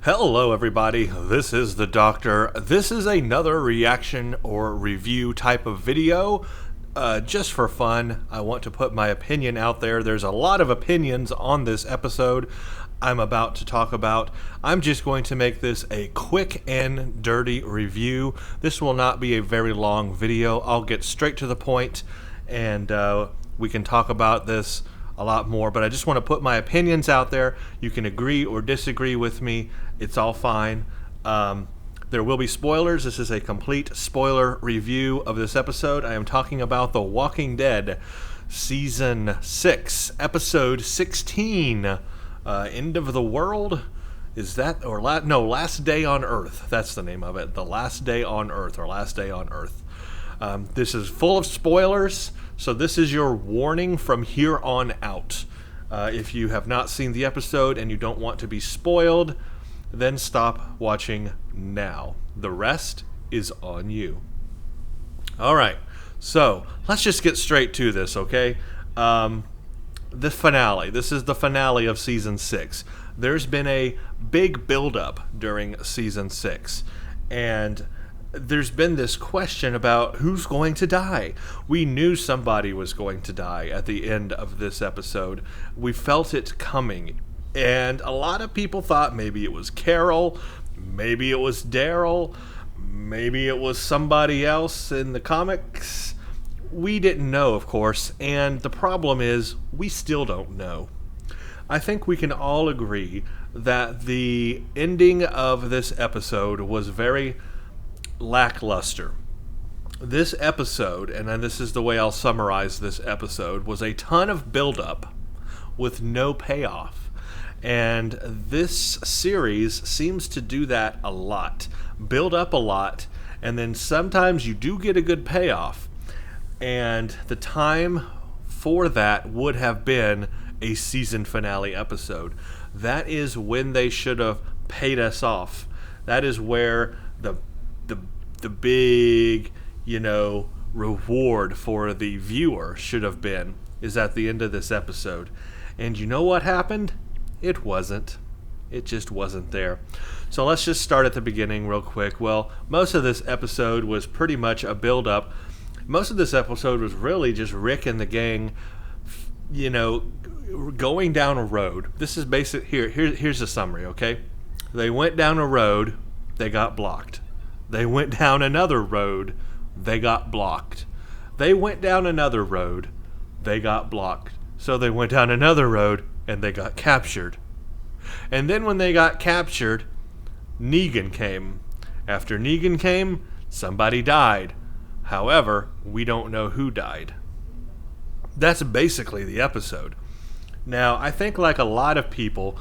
Hello everybody, this is the Doctor. This is another reaction or review type of video. Just for fun, I want to put my opinion out there. There's a lot of opinions on this episode I'm about to talk about. I'm just going to make this a quick and dirty review. This will not be a very long video. I'll get straight to the point and we can talk about this a lot more, but I just want to put my opinions out there. You can agree or disagree with me. It's all fine. There will be spoilers. This is a complete spoiler review of this episode. I am talking about The Walking Dead Season 6, Episode 16, End of the World. Is that, or Last Day on Earth. That's the name of it. The Last Day on Earth, or Last Day on Earth. This is full of spoilers, so this is your warning from here on out. If you have not seen the episode and you don't want to be spoiled, then stop watching now. The rest is on you. Alright, so let's just get straight to this, okay? The finale. This is the finale of Season 6. There's been a big build-up during Season 6, and there's been this question about who's going to die. We knew somebody was going to die at the end of this episode. We felt it coming. And a lot of people thought maybe it was Carol, maybe it was Daryl, maybe it was somebody else in the comics. We didn't know, of course, and the problem is we still don't know. I think we can all agree that the ending of this episode was very lackluster. This episode, and then this is the way I'll summarize this episode, was a ton of build-up with no payoff. And this series seems to do that a lot. Build up a lot, and then sometimes you do get a good payoff. And the time for that would have been a season finale episode. That is when they should have paid us off. That is where the big, reward for the viewer should have been, is at the end of this episode. And you know what happened? It wasn't. It just wasn't there. So let's just start at the beginning real quick. Well, most of this episode was pretty much a build-up. Most of this episode was really just Rick and the gang, going down a road. This is basic. Here's a summary, okay? They went down a road. They got blocked. They went down another road. They got blocked. They went down another road. They got blocked. So they went down another road and they got captured. And then when they got captured, Negan came. After Negan came, somebody died. However, we don't know who died. That's basically the episode. Now, I think like a lot of people,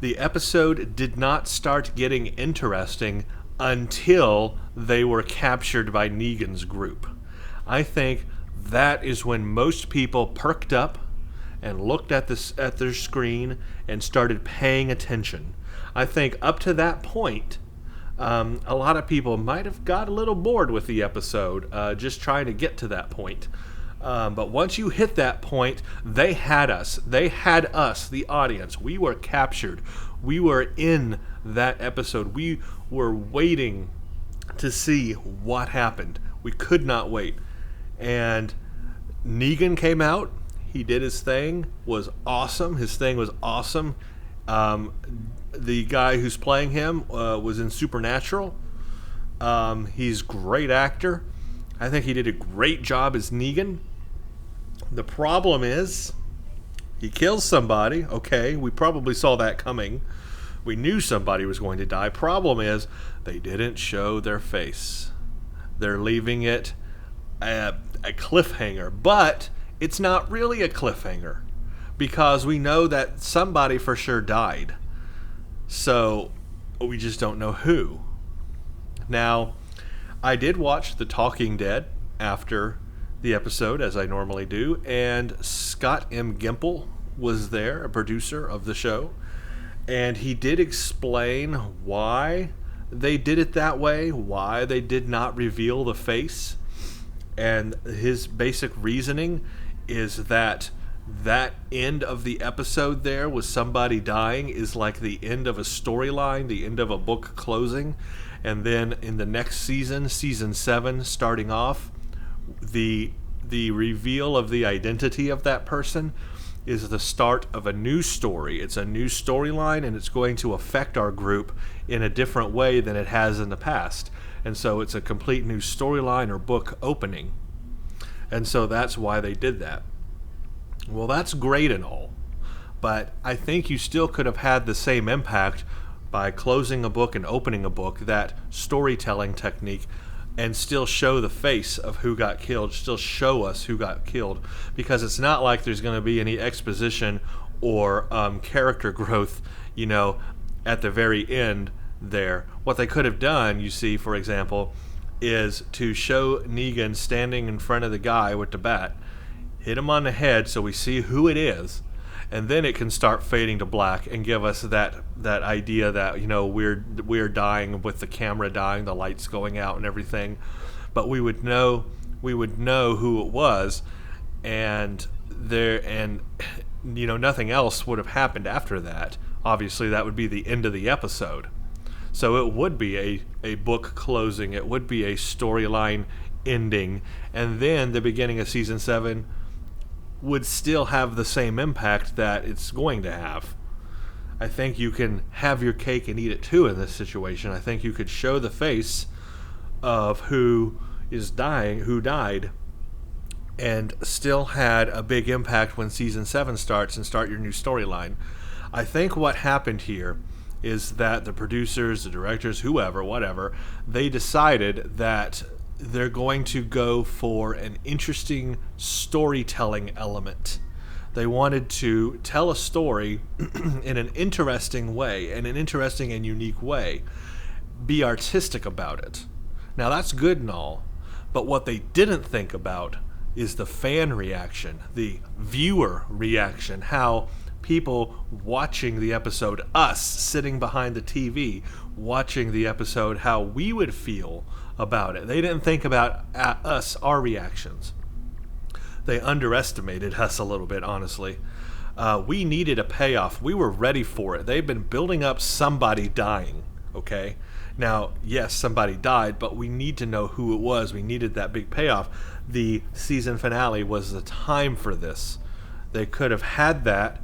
the episode did not start getting interesting until they were captured by Negan's group. I think that is when most people perked up and looked at their screen and started paying attention. I think up to that point, a lot of people might have got a little bored with the episode, just trying to get to that point. But once you hit that point, they had us. They had us, the audience. We were captured. We were in that episode. We were waiting to see what happened. We could not wait. And Negan came out. He did his thing. Was awesome. His thing was awesome. The guy who's playing him was in Supernatural. He's a great actor. I think he did a great job as Negan. The problem is, he kills somebody. Okay, we probably saw that coming. We knew somebody was going to die. Problem is, they didn't show their face. They're leaving it a cliffhanger. But it's not really a cliffhanger, because we know that somebody for sure died. So, we just don't know who. Now, I did watch The Talking Dead after the episode, as I normally do, and Scott M. Gimple was there, a producer of the show, and he did explain why they did it that way, why they did not reveal the face, and his basic reasoning is that that end of the episode there with somebody dying is like the end of a storyline, the end of a book closing. And then in the next season, season 7, starting off, the reveal of the identity of that person is the start of a new story. It's a new storyline, and it's going to affect our group in a different way than it has in the past. And so it's a complete new storyline or book opening. And so that's why they did that. Well, that's great and all, but I think you still could have had the same impact by closing a book and opening a book, that storytelling technique, and still show the face of who got killed, still show us who got killed, because it's not like there's going to be any exposition or character growth, at the very end there. What they could have done, you see, for example, is to show Negan standing in front of the guy with the bat, hit him on the head so we see who it is, and then it can start fading to black and give us that idea that we're dying, with the camera dying, the lights going out and everything, but we would know who it was, and nothing else would have happened after that. Obviously that would be the end of the episode. So it would be a book closing, it would be a storyline ending, and then the beginning of season 7 would still have the same impact that it's going to have. I think you can have your cake and eat it too in this situation. I think you could show the face of who died, and still had a big impact when season 7 starts and start your new storyline. I think what happened here is that the producers, the directors, whatever, they decided that they're going to go for an interesting storytelling element. They wanted to tell a story in an interesting way, in an interesting and unique way. Be artistic about it. Now that's good and all, but what they didn't think about is the fan reaction, the viewer reaction, how people watching the episode, us sitting behind the TV watching the episode, how we would feel about it. They didn't think about us, our reactions. They underestimated us a little bit, honestly. We needed a payoff. We were ready for it. They've been building up somebody dying, okay? Now, yes, somebody died, but we need to know who it was. We needed that big payoff. The season finale was the time for this. They could have had that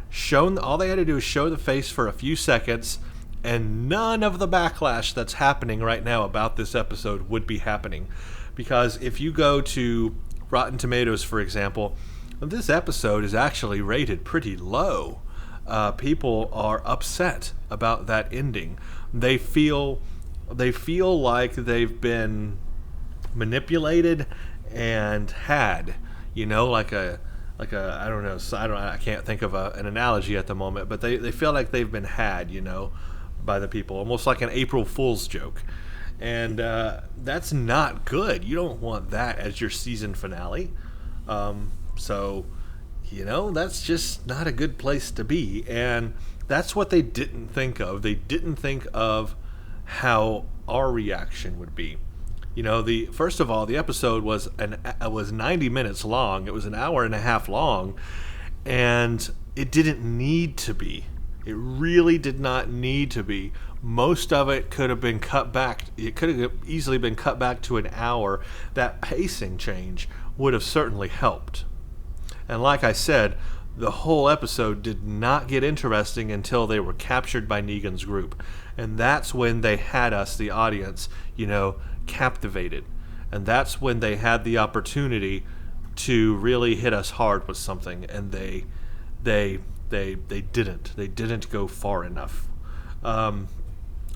shown. All they had to do is show the face for a few seconds, and none of the backlash that's happening right now about this episode would be happening. Because if you go to Rotten Tomatoes, for example, this episode is actually rated pretty low. People are upset about that ending. They feel like they've been manipulated and had, like a I don't know, I can't think of an analogy at the moment, but they feel like they've been had, by the people, almost like an April Fool's joke. And that's not good. You don't want that as your season finale. So, that's just not a good place to be. And that's what they didn't think of. They didn't think of how our reaction would be. First of all, the episode was 90 minutes long. It was an hour and a half long, and it didn't need to be. It really did not need to be. Most of it could have been cut back. It could have easily been cut back to an hour. That pacing change would have certainly helped. And like I said, the whole episode did not get interesting until they were captured by Negan's group. And that's when they had us, the audience, captivated. And that's when they had the opportunity to really hit us hard with something. And they didn't. They didn't go far enough.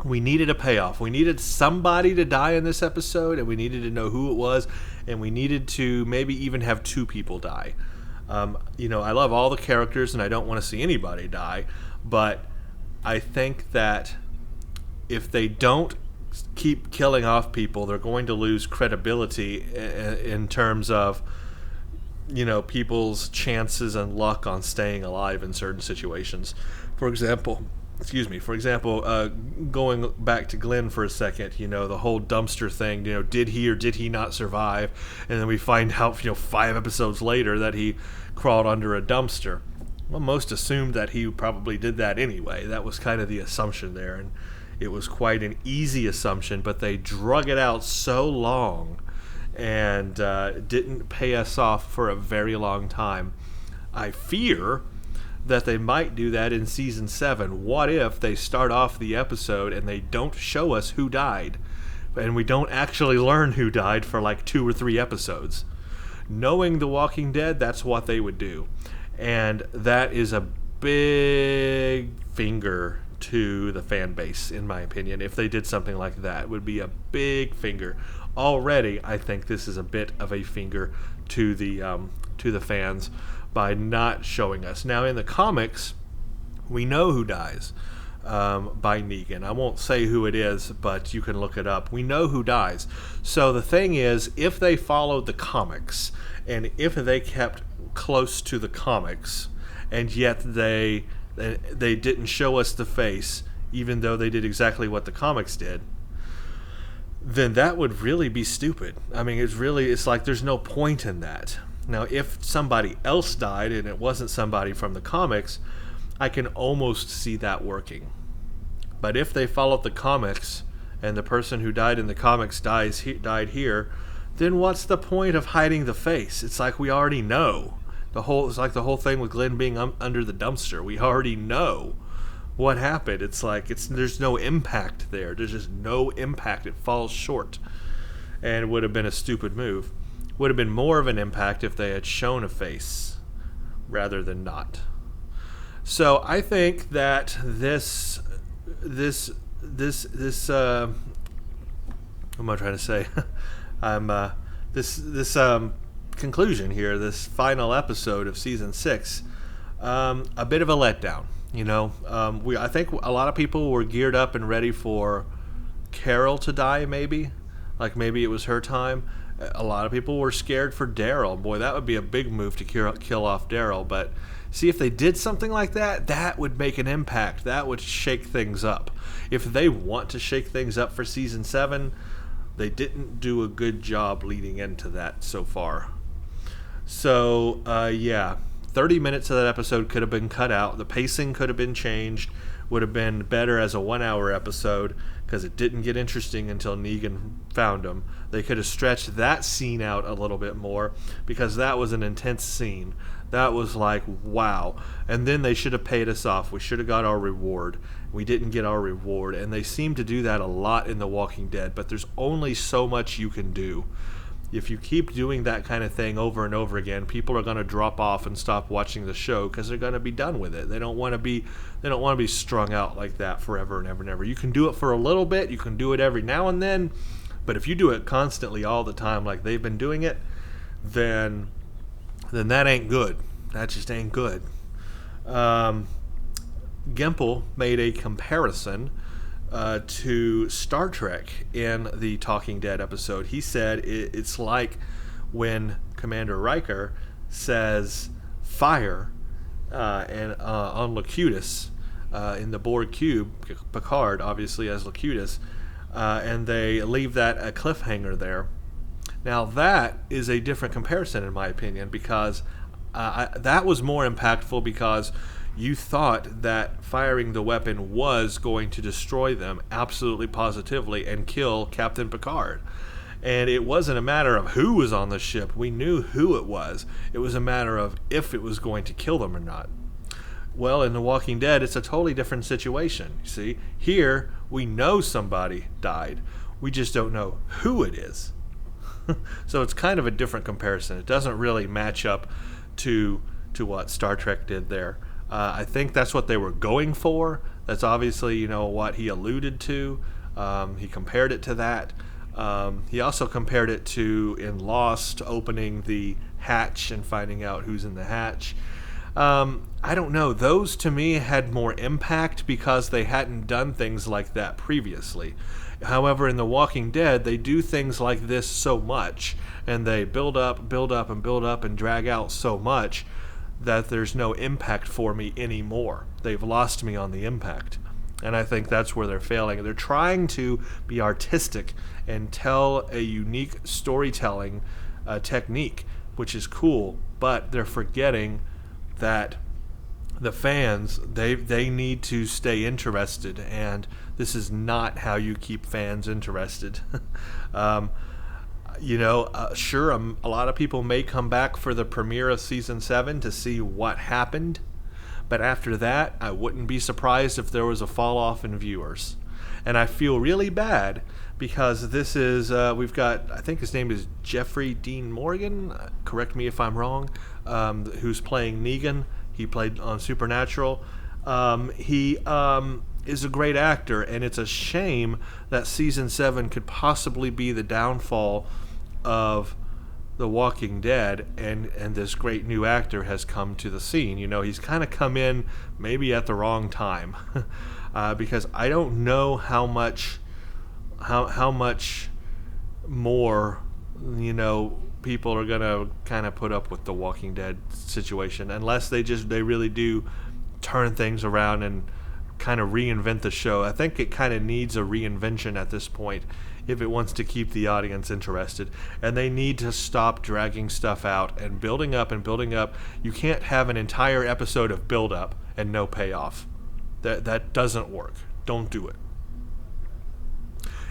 We needed a payoff. We needed somebody to die in this episode, and we needed to know who it was, and we needed to maybe even have 2 people die. I love all the characters, and I don't want to see anybody die, but I think that if they don't keep killing off people, they're going to lose credibility in terms of people's chances and luck on staying alive in certain situations. For example, excuse me, for example, going back to Glenn for a second, the whole dumpster thing, did he or did he not survive? And then we find out, 5 episodes later that he crawled under a dumpster. Well, most assumed that he probably did that anyway. That was kind of the assumption there, and it was quite an easy assumption, but they drug it out so long and didn't pay us off for a very long time. I fear that they might do that in season 7. What if they start off the episode and they don't show us who died, and we don't actually learn who died for like 2 or 3 episodes? Knowing The Walking Dead, that's what they would do. And that is a big finger to the fan base, in my opinion. If they did something like that, it would be a big finger. Already, I think this is a bit of a finger to the fans by not showing us. Now, in the comics, we know who dies by Negan. I won't say who it is, but you can look it up. We know who dies. So the thing is, if they followed the comics, and if they kept close to the comics, and yet they didn't show us the face, even though they did exactly what the comics did, then that would really be stupid. I mean, it's like there's no point in that. Now, if somebody else died and it wasn't somebody from the comics, I can almost see that working. But if they followed the comics and the person who died in the comics died here, then what's the point of hiding the face? It's like we already know. It's like the whole thing with Glenn being under the dumpster. We already know what happened. It's like there's no impact there. There's just no impact. It falls short. And it would have been a stupid move. Would have been more of an impact if they had shown a face rather than not. So I think that this what am I trying to say? This conclusion here, this final episode of season 6, a bit of a letdown. I think a lot of people were geared up and ready for Carol to die. Maybe it was her time. A lot of people were scared for Daryl. Boy, that would be a big move to kill off Daryl. But see, if they did something like that, that would make an impact. That would shake things up. If they want to shake things up for season 7, they didn't do a good job leading into that so far. So, 30 minutes of that episode could have been cut out. The pacing could have been changed. Would have been better as a 1-hour episode because it didn't get interesting until Negan found him. They could have stretched that scene out a little bit more because that was an intense scene. That was like, wow. And then they should have paid us off. We should have got our reward. We didn't get our reward. And they seem to do that a lot in The Walking Dead, but there's only so much you can do. If you keep doing that kind of thing over and over again, people are going to drop off and stop watching the show because they're going to be done with it. They don't want to be strung out like that forever and ever and ever. You can do it for a little bit. You can do it every now and then. But if you do it constantly all the time like they've been doing it, then that ain't good. That just ain't good. Gimple made a comparison to Star Trek in the Talking Dead episode. He said it's like when Commander Riker says fire on Locutus in the Borg cube, Picard obviously as Locutus, and they leave that a cliffhanger there. Now that is a different comparison in my opinion because that was more impactful because you thought that firing the weapon was going to destroy them absolutely positively and kill Captain Picard. And it wasn't a matter of who was on the ship. We knew who it was. It was a matter of if it was going to kill them or not. Well, in The Walking Dead, it's a totally different situation. You see, here we know somebody died. We just don't know who it is. So it's kind of a different comparison. It doesn't really match up to what Star Trek did there. I think that's what they were going for. That's obviously, what he alluded to. He compared it to that. He also compared it to in Lost opening the hatch and finding out who's in the hatch. I don't know. Those to me had more impact because they hadn't done things like that previously. However, in The Walking Dead, they do things like this so much, and they build up and drag out so much that there's no impact for me anymore. They've lost me on the impact. And I think that's where they're failing. They're trying to be artistic and tell a unique storytelling technique, which is cool, but they're forgetting that the fans, they need to stay interested, and this is not how you keep fans interested. Sure, a lot of people may come back for the premiere of season 7 to see what happened, but after that, I wouldn't be surprised if there was a fall off in viewers. And I feel really bad because this is, we've got, I think his name is Jeffrey Dean Morgan, correct me if I'm wrong, who's playing Negan. He played on Supernatural. He is a great actor, and it's a shame that season 7 could possibly be the downfall of The Walking Dead, and this great new actor has come to the scene. He's kind of come in maybe at the wrong time, because I don't know how much more people are gonna kind of put up with the Walking Dead situation, unless they really do turn things around and kind of reinvent the show. I think it kind of needs a reinvention at this point if it wants to keep the audience interested, and they need to stop dragging stuff out and building up and building up. You can't have an entire episode of build up and no payoff. That doesn't work. Don't do it.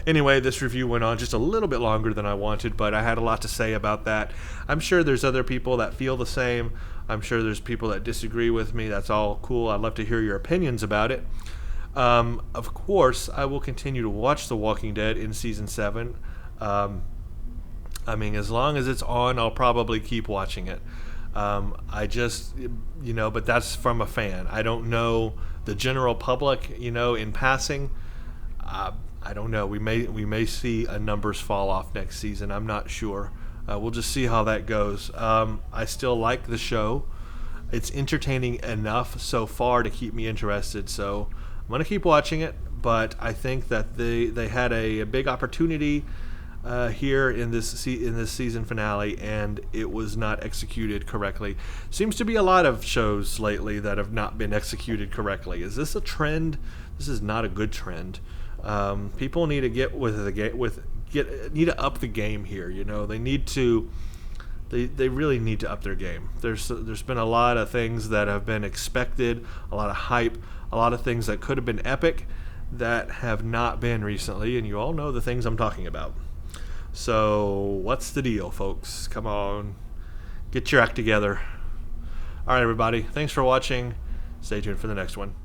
Anyway, this review went on just a little bit longer than I wanted, but I had a lot to say about that. I'm sure there's other people that feel the same. I'm sure there's people that disagree with me. That's all cool. I'd love to hear your opinions about it. Of course, I will continue to watch The Walking Dead in season 7. As long as it's on, I'll probably keep watching it. But that's from a fan. I don't know the general public, in passing. I don't know. We may see a numbers fall off next season. I'm not sure. We'll just see how that goes. I still like the show. It's entertaining enough so far to keep me interested. So I'm going to keep watching it. But I think that they had a big opportunity here in this season finale, and it was not executed correctly. Seems to be a lot of shows lately that have not been executed correctly. Is this a trend? This is not a good trend. People need to get with the game. Need to up the game here. They need to. They really need to up their game. There's been a lot of things that have been expected, a lot of hype, a lot of things that could have been epic that have not been recently, and you all know the things I'm talking about. So what's the deal, folks? Come on, get your act together. All right, everybody. Thanks for watching. Stay tuned for the next one.